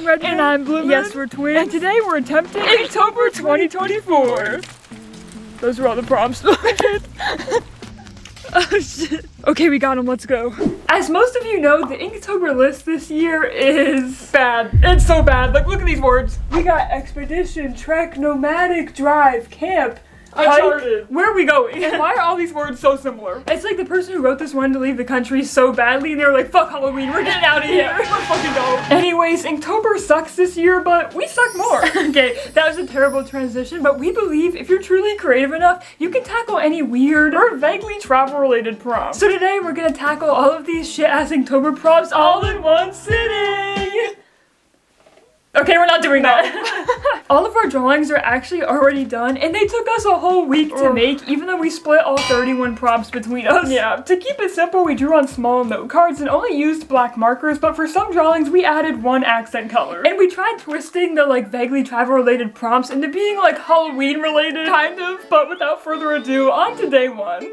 Redmon. And I'm Blue. Yes, we're twins. And today we're attempting Inktober 2024. Those are all the prompts. Oh shit. Okay, we got them. Let's go. As most of you know, the Inktober list this year is bad. It's so bad. Like, look at these words. We got expedition, trek, nomadic, drive, camp, Uncharted. Hike. Where are we going? And why are all these words so similar? It's like the person who wrote this wanted to leave the country so badly, and they were like, fuck Halloween, we're getting out of here. Let's fucking go. Anyways, Inktober sucks this year, but we suck more. Okay, that was a terrible transition, but we believe if you're truly creative enough, you can tackle any weird or vaguely travel-related prompts. So today, we're gonna tackle all of these shit-ass Inktober prompts all in one sitting. Okay, we're not doing that. All of our drawings are actually already done, and they took us a whole week to make, even though we split all 31 prompts between us. Yeah, to keep it simple, we drew on small note cards and only used black markers, but for some drawings, we added one accent color. And we tried twisting the, like, vaguely travel-related prompts into being, like, Halloween-related, kind of, but without further ado, on to day one.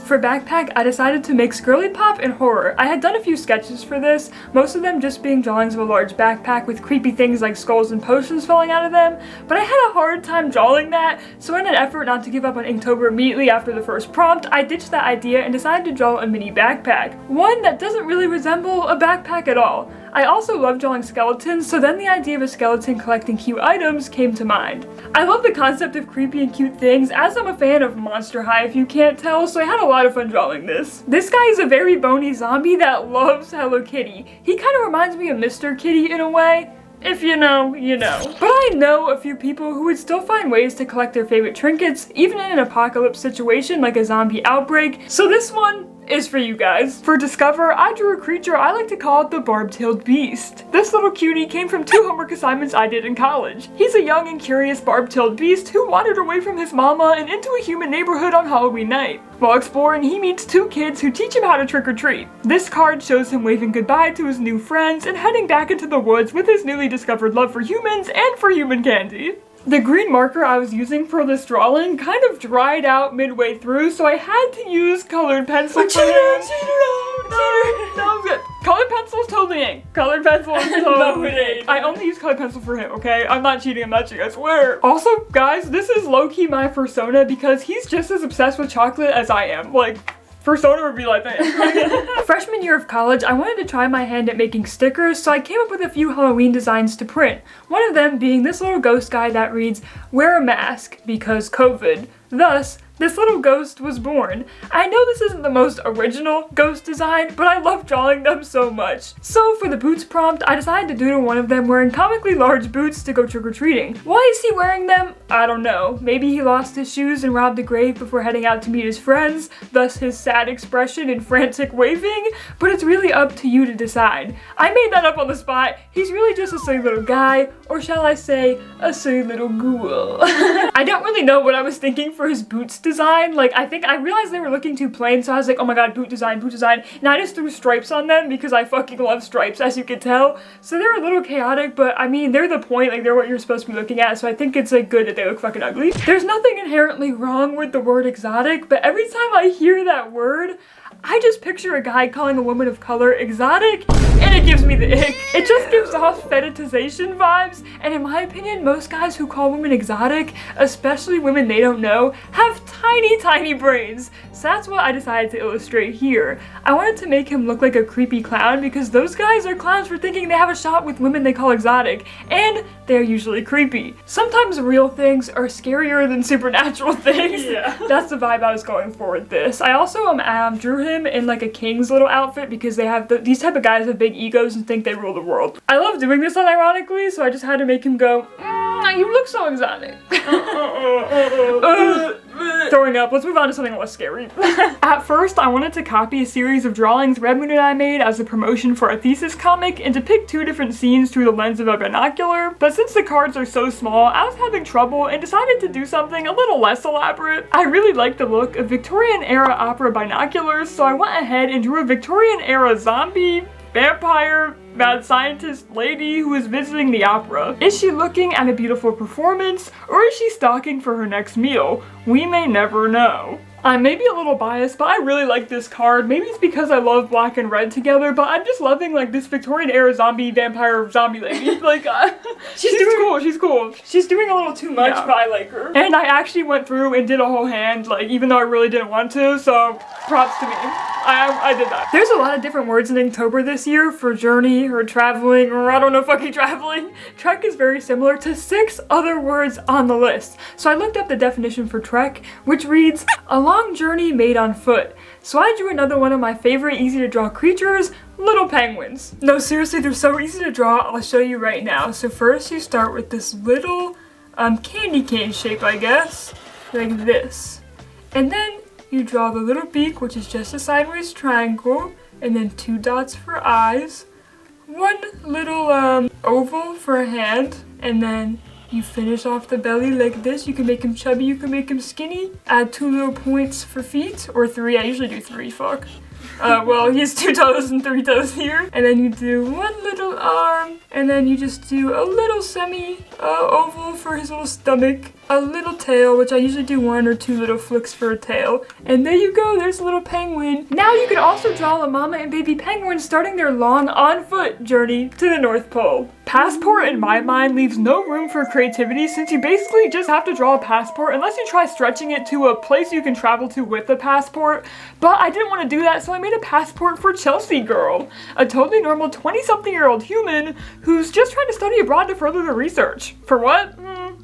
For backpack, I decided to mix girly pop and horror. I had done a few sketches for this, most of them just being drawings of a large backpack with creepy things like skulls and potions falling out of them, but I had a hard time drawing that, so in an effort not to give up on Inktober immediately after the first prompt, I ditched that idea and decided to draw a mini backpack. One that doesn't really resemble a backpack at all. I also love drawing skeletons, so then the idea of a skeleton collecting cute items came to mind. I love the concept of creepy and cute things, as I'm a fan of Monster High if you can't tell, so I had a lot of fun drawing this. This guy is a very bony zombie that loves Hello Kitty. He kind of reminds me of Mr. Kitty in a way. If you know, you know. But I know a few people who would still find ways to collect their favorite trinkets, even in an apocalypse situation like a zombie outbreak, so this one is for you guys. For Discover, I drew a creature I like to call the barb-tailed beast. This little cutie came from 2 homework assignments I did in college. He's a young and curious barb-tailed beast who wandered away from his mama and into a human neighborhood on Halloween night. While exploring, he meets 2 kids who teach him how to trick-or-treat. This card shows him waving goodbye to his new friends and heading back into the woods with his newly discovered love for humans and for human candy. The green marker I was using for this drawing kind of dried out midway through, so I had to use colored pencil for him. No, good. Colored pencils totally ain't. Colored pencils totally ain't. I only use colored pencil for him, okay? I'm not cheating, I swear. Also, guys, this is low-key my persona because he's just as obsessed with chocolate as I am. Like, persona would be like that. Freshman year of college, I wanted to try my hand at making stickers, so I came up with a few Halloween designs to print. One of them being this little ghost guy that reads, "Wear a mask because COVID." Thus, this little ghost was born. I know this isn't the most original ghost design, but I love drawing them so much. So for the boots prompt, I decided to doodle one of them wearing comically large boots to go trick-or-treating. Why is he wearing them? I don't know. Maybe he lost his shoes and robbed a grave before heading out to meet his friends, thus his sad expression and frantic waving, but it's really up to you to decide. I made that up on the spot. He's really just a silly little guy, or shall I say, a silly little ghoul. I don't really know what I was thinking for his boots design. Like, I realized they were looking too plain, so I was like, oh my god, boot design, and I just threw stripes on them because I fucking love stripes, as you can tell. So they're a little chaotic, but I mean, they're the point, like, they're what you're supposed to be looking at, so I think it's, like, good that they look fucking ugly. There's nothing inherently wrong with the word exotic, but every time I hear that word, I just picture a guy calling a woman of color exotic, and it gives me the ick. It just gives off fetishization vibes, and in my opinion, most guys who call women exotic, especially women they don't know, have tiny brains. So that's what I decided to illustrate here. I wanted to make him look like a creepy clown because those guys are clowns for thinking they have a shot with women they call exotic, and they're usually creepy. Sometimes real things are scarier than supernatural things. Yeah. That's the vibe I was going for with this. I also drew him in like a king's little outfit because they have these type of guys have big egos and think they rule the world. I love doing this unironically, so I just had to make him go, you look so exotic. Throwing up. Let's move on to something less scary. At first, I wanted to copy a series of drawings Redmon and I made as a promotion for a thesis comic and depict 2 different scenes through the lens of a binocular, but since the cards are so small, I was having trouble and decided to do something a little less elaborate. I really liked the look of Victorian-era opera binoculars, so I went ahead and drew a Victorian-era zombie, vampire, mad scientist lady who is visiting the opera. Is she looking at a beautiful performance, or is she stalking for her next meal? We may never know. I may be a little biased, but I really like this card. Maybe it's because I love black and red together, but I'm just loving like this Victorian era zombie vampire zombie lady. Like, she's cool, she's cool. She's doing a little too much, but I like her. And I actually went through and did a whole hand, like even though I really didn't want to, so props to me. I did that. There's a lot of different words in Inktober this year for journey or traveling or I don't know, fucking traveling. Trek is very similar to 6 other words on the list. So I looked up the definition for trek, which reads, a long journey made on foot. So I drew another one of my favorite easy to draw creatures, little penguins. No, seriously, they're so easy to draw. I'll show you right now. So first you start with this little candy cane shape, I guess, like this. And then you draw the little beak, which is just a sideways triangle, and then 2 dots for eyes, 1 little oval for a hand, and then you finish off the belly like this. You can make him chubby, you can make him skinny. Add 2 little points for feet, or 3. I usually do 3, fuck. Well, he has 2 toes and 3 toes here. And then you do 1 little arm, and then you just do a little oval for his little stomach, a little tail, which I usually do 1 or 2 little flicks for a tail. And there you go, there's a little penguin. Now you can also draw a mama and baby penguin starting their long on-foot journey to the North Pole. Passport, in my mind, leaves no room for creativity since you basically just have to draw a passport unless you try stretching it to a place you can travel to with a passport. But I didn't want to do that, so I made a passport for Chelsea Girl, a totally normal 20-something-year-old human who's just trying to study abroad to further the research. For what?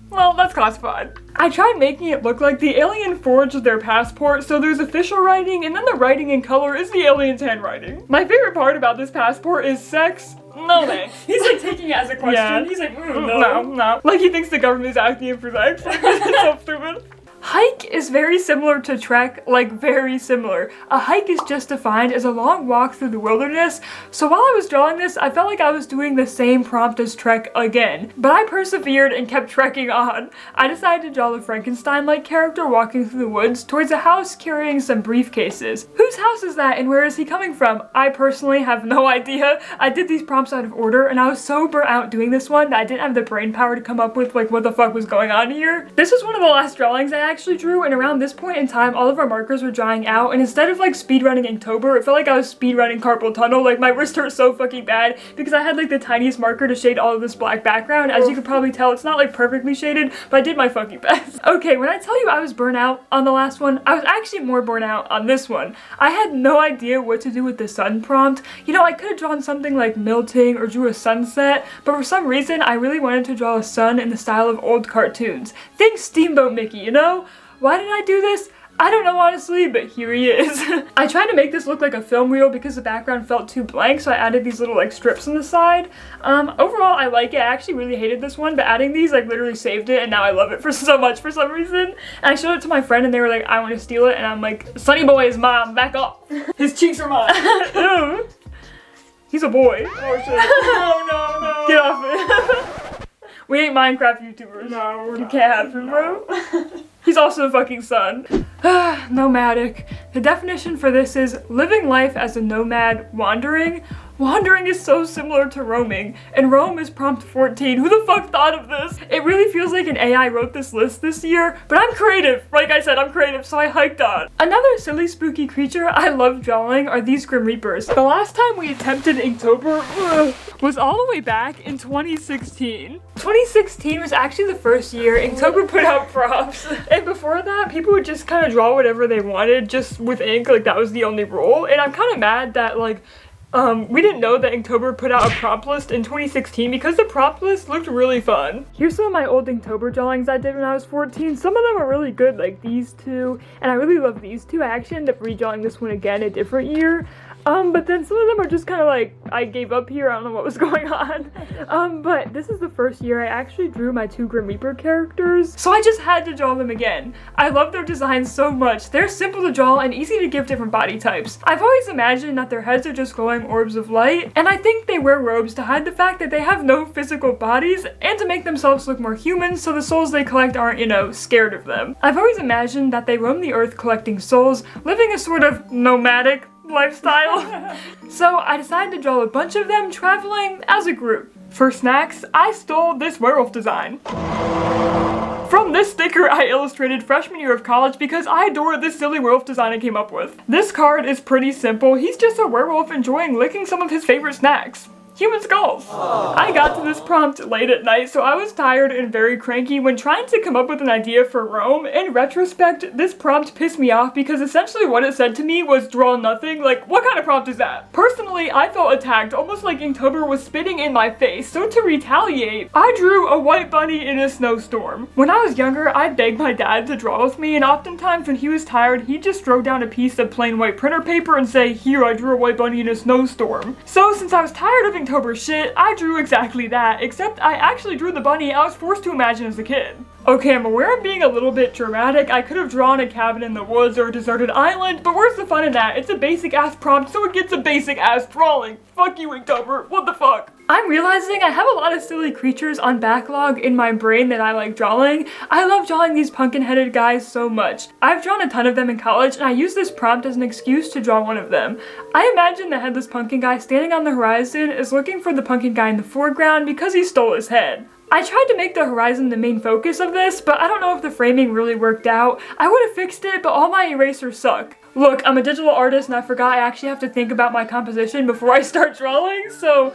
Well, that's classified. I tried making it look like the alien forged their passport, so there's official writing, and then the writing in color is the alien's handwriting. My favorite part about this passport is sex. No thanks. He's like taking it as a question. Yeah. He's like, no. Like he thinks the government is asking him for sex. It's so stupid. Hike is very similar to trek, like very similar. A hike is just defined as a long walk through the wilderness, so while I was drawing this, I felt like I was doing the same prompt as trek again. But I persevered and kept trekking on. I decided to draw the Frankenstein-like character walking through the woods towards a house carrying some briefcases. Whose house is that and where is he coming from? I personally have no idea. I did these prompts out of order and I was so burnt out doing this one that I didn't have the brain power to come up with like what the fuck was going on here. This was one of the last drawings I actually drew, and around this point in time all of our markers were drying out, and instead of like speedrunning Inktober, it felt like I was speedrunning Carpal Tunnel. Like my wrist hurt so fucking bad because I had like the tiniest marker to shade all of this black background. As you can probably tell, it's not like perfectly shaded, but I did my fucking best. Okay, when I tell you I was burnt out on the last one, I was actually more burnt out on this one. I had no idea what to do with the sun prompt. You know, I could have drawn something like melting or drew a sunset, but for some reason I really wanted to draw a sun in the style of old cartoons. Think Steamboat Mickey, you know? Why did I do this? I don't know honestly, but here he is. I tried to make this look like a film reel because the background felt too blank, so I added these little like strips on the side. Overall, I like it. I actually really hated this one, but adding these like literally saved it, and now I love it for so much for some reason. And I showed it to my friend and they were like, I want to steal it, and I'm like, Sunny Boy is mom, back off. His cheeks are mine. Ew. He's a boy. Oh shit. No. Get off it. We ain't Minecraft YouTubers. No, you can't have him, bro. He's also a fucking son. Nomadic. The definition for this is living life as a nomad wandering. Wandering is so similar to roaming, and roam is prompt 14. Who the fuck thought of this? It really feels like an AI wrote this list this year, but I'm creative. Like I said, I'm creative, so I hiked on. Another silly spooky creature I love drawing are these Grim Reapers. The last time we attempted Inktober was all the way back in 2016. 2016 was actually the first year Inktober put out prompts, and before that, people would just kind of draw whatever they wanted, just with ink, like that was the only rule, and I'm kind of mad that like we didn't know that Inktober put out a prompt list in 2016 because the prompt list looked really fun. Here's some of my old Inktober drawings I did when I was 14. Some of them are really good, like these two, and I really love these two. I actually ended up redrawing this one again a different year. But then some of them are just kind of like, I gave up here, I don't know what was going on. But this is the first year I actually drew my 2 Grim Reaper characters, so I just had to draw them again. I love their designs so much. They're simple to draw and easy to give different body types. I've always imagined that their heads are just glowing orbs of light, and I think they wear robes to hide the fact that they have no physical bodies and to make themselves look more human so the souls they collect aren't, you know, scared of them. I've always imagined that they roam the earth collecting souls, living a sort of nomadic lifestyle. So I decided to draw a bunch of them traveling as a group. For snacks, I stole this werewolf design from this sticker I illustrated freshman year of college because I adored this silly werewolf design I came up with. This card is pretty simple. He's just a werewolf enjoying licking some of his favorite snacks. Human skulls. I got to this prompt late at night, so I was tired and very cranky when trying to come up with an idea for Rome. In retrospect, this prompt pissed me off because essentially what it said to me was draw nothing. Like, what kind of prompt is that? Personally, I felt attacked, almost like Inktober was spitting in my face, so to retaliate, I drew a white bunny in a snowstorm. When I was younger, I'd beg my dad to draw with me, and oftentimes when he was tired, he'd just throw down a piece of plain white printer paper and say, "Here, I drew a white bunny in a snowstorm." So since I was tired of Inktober shit, I drew exactly that, except I actually drew the bunny I was forced to imagine as a kid. Okay, I'm aware I'm being a little bit dramatic. I could have drawn a cabin in the woods or a deserted island, but where's the fun in that? It's a basic ass prompt, so it gets a basic ass drawing. Fuck you, Inktober. What the fuck? I'm realizing I have a lot of silly creatures on backlog in my brain that I like drawing. I love drawing these pumpkin-headed guys so much. I've drawn a ton of them in college, and I use this prompt as an excuse to draw one of them. I imagine the headless pumpkin guy standing on the horizon is looking for the pumpkin guy in the foreground because he stole his head. I tried to make the horizon the main focus of this, but I don't know if the framing really worked out. I would have fixed it, but all my erasers suck. Look, I'm a digital artist and I forgot I actually have to think about my composition before I start drawing, so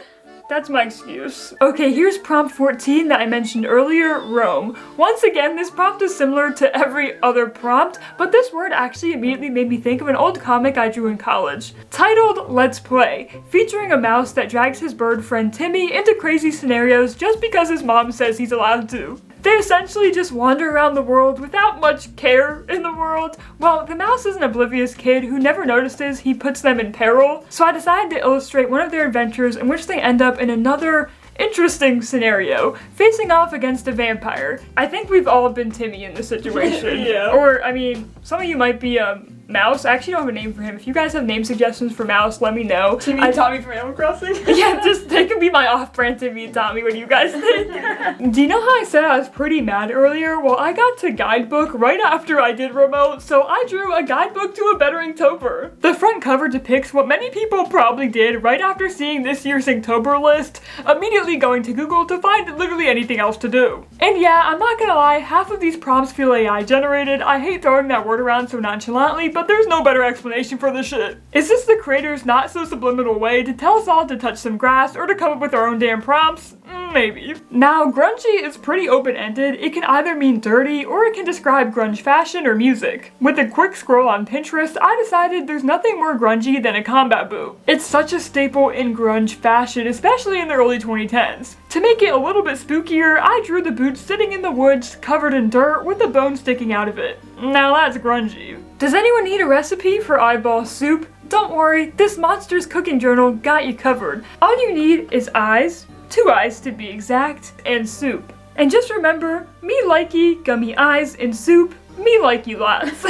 that's my excuse. Okay, here's prompt 14 that I mentioned earlier, Rome. Once again, this prompt is similar to every other prompt, but this word actually immediately made me think of an old comic I drew in college. Titled Let's Play, featuring a mouse that drags his bird friend Timmy into crazy scenarios just because his mom says he's allowed to. They essentially just wander around the world without much care in the world. Well, the mouse is an oblivious kid who never notices he puts them in peril, so I decided to illustrate one of their adventures in which they end up in another interesting scenario, facing off against a vampire. I think we've all been Timmy in this situation. Yeah. Or, I mean, some of you might be Mouse. I actually don't have a name for him. If you guys have name suggestions for Mouse, let me know. Timmy and Tommy from Animal Crossing? Yeah, just they can be my off-brand Timmy and Tommy. What do you guys think? Do you know how I said I was pretty mad earlier? Well, I got to guidebook right after I did remote, so I drew a guidebook to a better Inktober. The front cover depicts what many people probably did right after seeing this year's Inktober list, immediately going to Google to find literally anything else to do. And yeah, I'm not gonna lie, half of these prompts feel AI generated. I hate throwing that word around so nonchalantly, but there's no better explanation for this shit. Is this the creator's not so subliminal way to tell us all to touch some grass or to come up with our own damn prompts? Maybe. Now, grungy is pretty open-ended. It can either mean dirty or it can describe grunge fashion or music. With a quick scroll on Pinterest, I decided there's nothing more grungy than a combat boot. It's such a staple in grunge fashion, especially in the early 2010s. To make it a little bit spookier, I drew the boot sitting in the woods, covered in dirt, with a bone sticking out of it. Now that's grungy. Does anyone need a recipe for eyeball soup? Don't worry, this Monsters Cooking Journal got you covered. All you need is eyes, 2 eyes to be exact, and soup. And just remember, me likey, gummy eyes, and soup, me like you lots.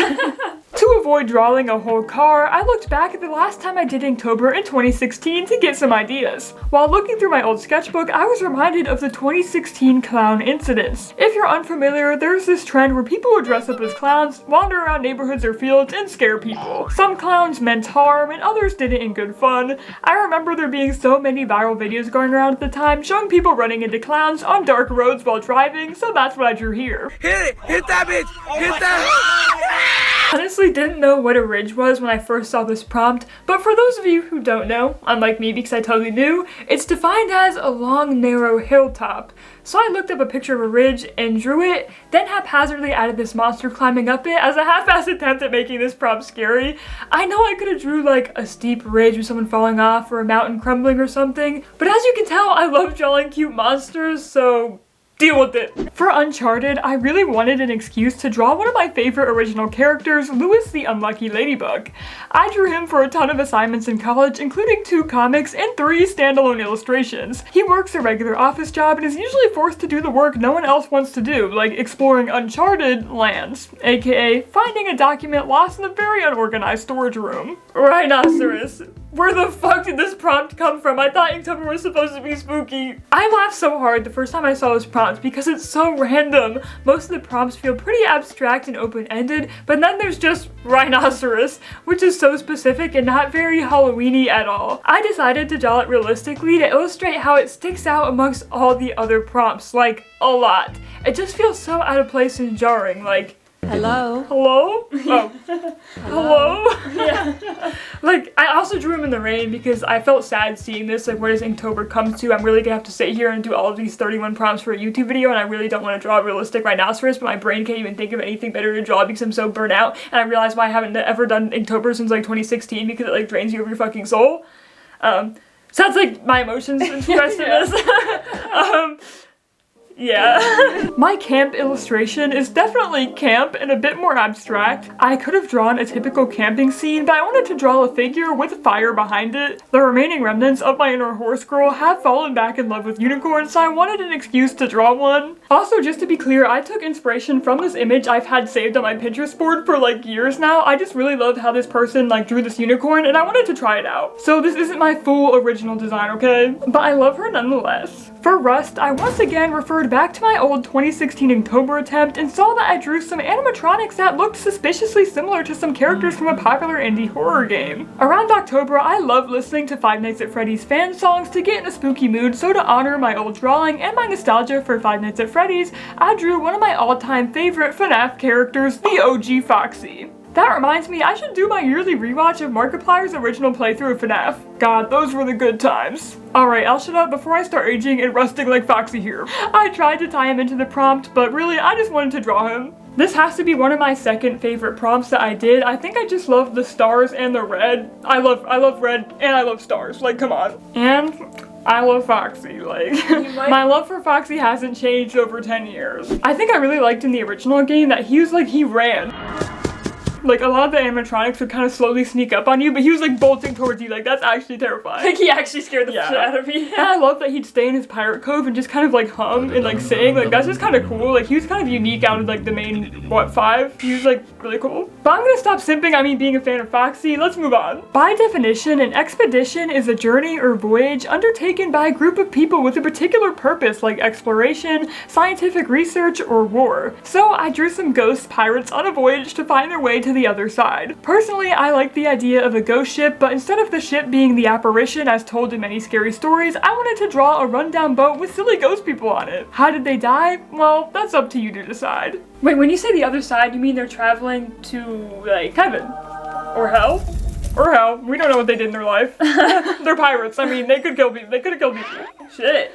To avoid drawing a whole car, I looked back at the last time I did Inktober in 2016 to get some ideas. While looking through my old sketchbook, I was reminded of the 2016 clown incidents. If you're unfamiliar, there's this trend where people would dress up as clowns, wander around neighborhoods or fields, and scare people. Some clowns meant harm, and others did it in good fun. I remember there being so many viral videos going around at the time showing people running into clowns on dark roads while driving, so that's what I drew here. Hit it! Hit that bitch! Hit that! Honestly didn't know what a ridge was when I first saw this prompt, but for those of you who don't know, unlike me because I totally knew, it's defined as a long, narrow hilltop. So I looked up a picture of a ridge and drew it, then haphazardly added this monster climbing up it as a half-assed attempt at making this prompt scary. I know I could have drew like a steep ridge with someone falling off or a mountain crumbling or something, but as you can tell, I love drawing cute monsters, so deal with it. For Uncharted, I really wanted an excuse to draw one of my favorite original characters, Louis the Unlucky Ladybug. I drew him for a ton of assignments in college, including 2 comics and 3 standalone illustrations. He works a regular office job and is usually forced to do the work no one else wants to do, like exploring uncharted lands, aka finding a document lost in a very unorganized storage room. Rhinoceros. Where the fuck did this prompt come from? I thought Inktober was supposed to be spooky. I laughed so hard the first time I saw this prompt because it's so random. Most of the prompts feel pretty abstract and open-ended, but then there's just rhinoceros, which is so specific and not very Halloween-y at all. I decided to draw it realistically to illustrate how it sticks out amongst all the other prompts, like, a lot. It just feels so out of place and jarring, like, hello? Hello? Oh. Hello? Yeah. Like, I also drew him in the rain because I felt sad seeing this, like, where does Inktober come to? I'm really gonna have to sit here and do all of these 31 prompts for a YouTube video, and I really don't want to draw a realistic rhinoceros, but my brain can't even think of anything better to draw because I'm so burnt out, and I realize why I haven't ever done Inktober since, like, 2016 because it, like, drains you of your fucking soul. Sounds like my emotions expressed in this. Yeah. My camp illustration is definitely camp and a bit more abstract. I could have drawn a typical camping scene, but I wanted to draw a figure with fire behind it. The remaining remnants of my inner horse girl have fallen back in love with unicorns, so I wanted an excuse to draw one. Also, just to be clear, I took inspiration from this image I've had saved on my Pinterest board for like years now. I just really loved how this person like drew this unicorn and I wanted to try it out. So this isn't my full original design, okay? But I love her nonetheless. For Rust, I once again referred back to my old 2016 Inktober attempt and saw that I drew some animatronics that looked suspiciously similar to some characters from a popular indie horror game. Around October, I love listening to Five Nights at Freddy's fan songs to get in a spooky mood, so to honor my old drawing and my nostalgia for Five Nights at Freddy's, I drew one of my all-time favorite FNAF characters, the OG Foxy. That reminds me, I should do my yearly rewatch of Markiplier's original playthrough of FNAF. God, those were the good times. Alright, I'll shut up before I start aging and rusting like Foxy here. I tried to tie him into the prompt, but really, I just wanted to draw him. This has to be one of my second favorite prompts that I did. I think I just love the stars and the red. I love red and I love stars, like come on. And I love Foxy, like, my love for Foxy hasn't changed over 10 years. I think I really liked in the original game that he was like, he ran. Like, a lot of the animatronics would kind of slowly sneak up on you, but he was, like, bolting towards you. Like, that's actually terrifying. Like, he actually scared the shit out of me. And I love that he'd stay in his pirate cove and just kind of, like, hum and, like, sing. Like, that's just kind of cool. Like, he was kind of unique out of, like, the main, what, 5? He was, like, really cool. But I'm gonna stop simping, I mean being a fan of Foxy. Let's move on. By definition, an expedition is a journey or voyage undertaken by a group of people with a particular purpose, like exploration, scientific research, or war. So I drew some ghost pirates on a voyage to find their way to the other side. Personally, I like the idea of a ghost ship, but instead of the ship being the apparition as told in many scary stories, I wanted to draw a rundown boat with silly ghost people on it. How did they die? Well, that's up to you to decide. Wait, when you say the other side, you mean they're traveling to, like, heaven? Or hell? Or hell. We don't know what they did in their life. They're pirates. I mean, they could kill people. They could have killed people. Shit.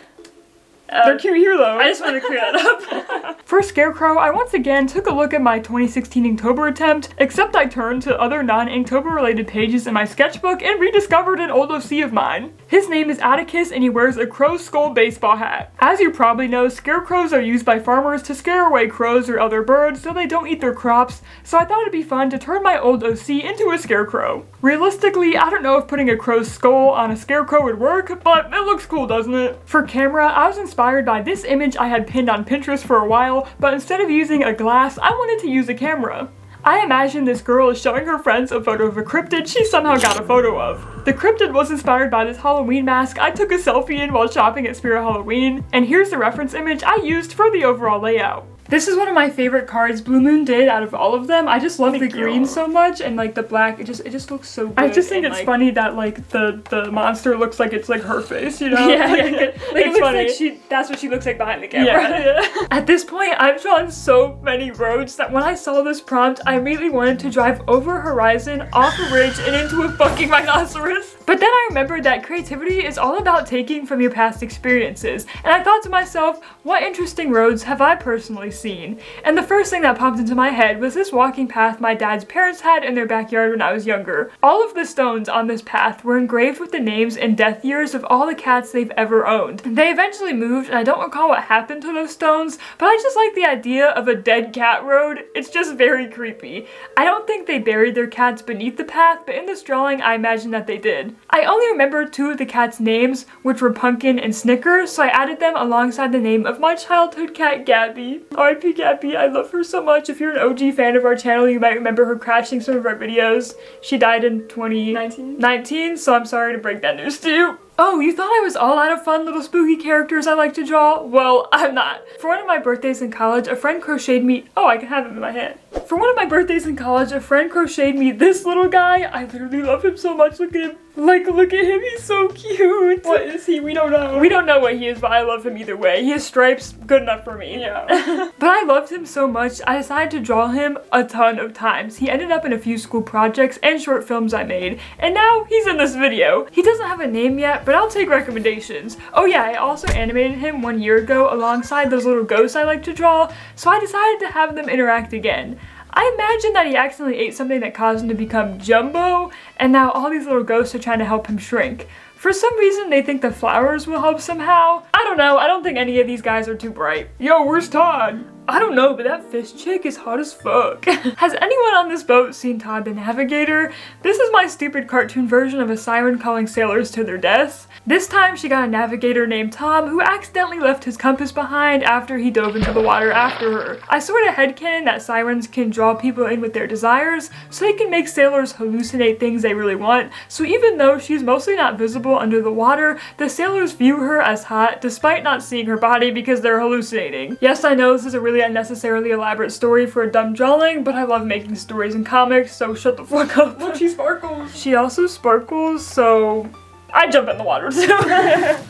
They're cute here though. I just want to clear that up. For Scarecrow, I once again took a look at my 2016 Inktober attempt, except I turned to other non-Inktober related pages in my sketchbook and rediscovered an old OC of mine. His name is Atticus and he wears a crow skull baseball hat. As you probably know, scarecrows are used by farmers to scare away crows or other birds so they don't eat their crops, so I thought it'd be fun to turn my old OC into a scarecrow. Realistically, I don't know if putting a crow's skull on a scarecrow would work, but it looks cool, doesn't it? For camera, I was inspired by this image I had pinned on Pinterest for a while, but instead of using a glass, I wanted to use a camera. I imagine this girl is showing her friends a photo of a cryptid she somehow got a photo of. The cryptid was inspired by this Halloween mask I took a selfie in while shopping at Spirit Halloween, and here's the reference image I used for the overall layout. This is one of my favorite cards Blue Moon did out of all of them. I just love the green so much, and like the black, it just looks so good. I just think it's funny that like the monster looks like it's like her face, you know? Yeah, like it looks funny. Like that's what she looks like behind the camera. Yeah. At this point, I've drawn so many roads that when I saw this prompt, I immediately wanted to drive over a horizon, off a ridge, and into a fucking rhinoceros. But then I remembered that creativity is all about taking from your past experiences, and I thought to myself, what interesting roads have I personally seen? And the first thing that popped into my head was this walking path my dad's parents had in their backyard when I was younger. All of the stones on this path were engraved with the names and death years of all the cats they've ever owned. They eventually moved, and I don't recall what happened to those stones, but I just like the idea of a dead cat road. It's just very creepy. I don't think they buried their cats beneath the path, but in this drawing I imagine that they did. I only remember 2 of the cats' names, which were Pumpkin and Snicker, so I added them alongside the name of my childhood cat, Gabby. Oh, RIP Gappy, I love her so much. If you're an OG fan of our channel, you might remember her crashing some of our videos. She died in 2019, so I'm sorry to break that news to you. Oh, you thought I was all out of fun little spooky characters I like to draw? Well, I'm not. For one of my birthdays in college, a friend crocheted me— oh, I can have him in my hand. For one of my birthdays in college, a friend crocheted me this little guy. I literally love him so much. Look at him. Like, look at him. He's so cute. What is he? We don't know. We don't know what he is, but I love him either way. He has stripes. Good enough for me. Yeah. But I loved him so much, I decided to draw him a ton of times. He ended up in a few school projects and short films I made, and now he's in this video. He doesn't have a name yet, but I'll take recommendations. Oh yeah, I also animated him 1 year ago alongside those little ghosts I like to draw, so I decided to have them interact again. I imagine that he accidentally ate something that caused him to become jumbo, and now all these little ghosts are trying to help him shrink. For some reason, they think the flowers will help somehow. I don't know, I don't think any of these guys are too bright. Yo, where's Todd? I don't know, but that fish chick is hot as fuck. Has anyone on this boat seen Todd the Navigator? This is my stupid cartoon version of a siren calling sailors to their deaths. This time she got a navigator named Tom who accidentally left his compass behind after he dove into the water after her. I sort of headcanon that sirens can draw people in with their desires, so they can make sailors hallucinate things they really want. So even though she's mostly not visible under the water, the sailors view her as hot despite not seeing her body because they're hallucinating. Yes, I know this is a really unnecessarily elaborate story for a dumb drawing, but I love making stories in comics, so shut the fuck up. Look, she sparkles. She also sparkles, so I jump in the water too.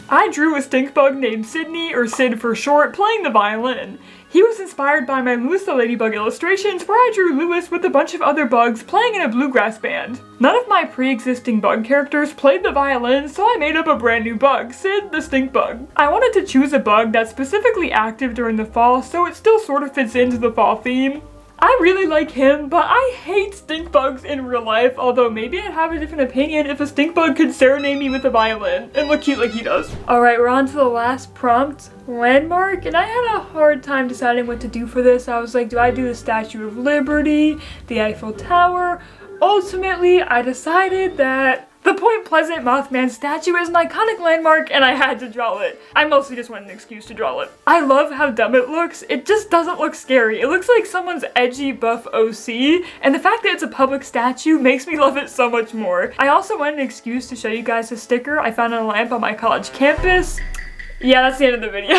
I drew a stink bug named Sydney, or Sid for short, playing the violin. He was inspired by my Lewis the Ladybug illustrations, where I drew Lewis with a bunch of other bugs playing in a bluegrass band. None of my pre-existing bug characters played the violin, so I made up a brand new bug, Sid the Stink Bug. I wanted to choose a bug that's specifically active during the fall, so it still sort of fits into the fall theme. I really like him, but I hate stink bugs in real life, although maybe I'd have a different opinion if a stink bug could serenade me with a violin and look cute like he does. Alright, we're on to the last prompt, landmark, and I had a hard time deciding what to do for this. I was like, do I do the Statue of Liberty, the Eiffel Tower? Ultimately, I decided that the Point Pleasant Moth Man Statue is an iconic landmark and I had to draw it. I mostly just wanted an excuse to draw it. I love how dumb it looks. It just doesn't look scary. It looks like someone's edgy buff OC, and the fact that it's a public statue makes me love it so much more. I also wanted an excuse to show you guys a sticker I found on a lamp on my college campus. Yeah, that's the end of the video.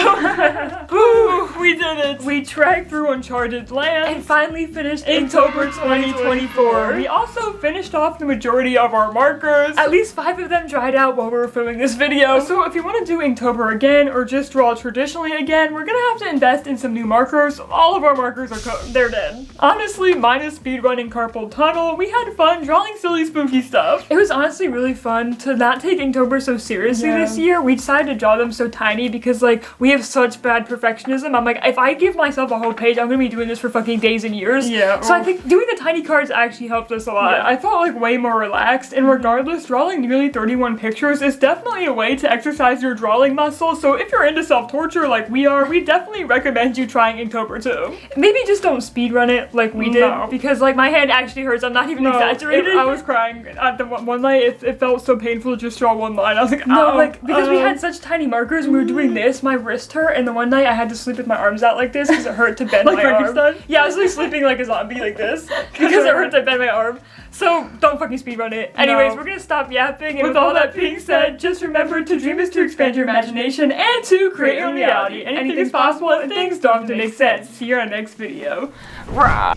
Woo, we did it. We trekked through Uncharted land and finally finished Inktober 2024. We also finished off the majority of our markers. At least 5 of them dried out while we were filming this video. So if you want to do Inktober again or just draw traditionally again, we're gonna have to invest in some new markers. All of our markers are they're dead. Honestly, minus speedrunning Carpal Tunnel, we had fun drawing silly spooky stuff. It was honestly really fun to not take Inktober so seriously this year. We decided to draw them so tiny because like we have such bad perfectionism. I'm like, if I give myself a whole page, I'm gonna be doing this for fucking days and years. Yeah. So I think doing the tiny cards actually helped us a lot. Yeah. I felt like way more relaxed, and regardless, drawing nearly 31 pictures is definitely a way to exercise your drawing muscle. So if you're into self-torture like we are, we definitely recommend you trying Inktober too. Maybe just don't speedrun it like we did, because like my hand actually hurts. I'm not even exaggerating. I was crying at the one night. It felt so painful to just draw one line. I was like, no, like because we had such tiny markers. And we were doing this, my wrist hurt, and the one night I had to sleep with my arms out like this because it hurt to bend my arm. Yeah, I was like sleeping like a zombie like this because it hurt to bend my arm. So don't fucking speedrun it. Anyways, we're gonna stop yapping, and with all that being said, just remember to dream is to expand your imagination and to create your own reality. Anything is possible and things don't have to make sense. See you in our next video. Rah.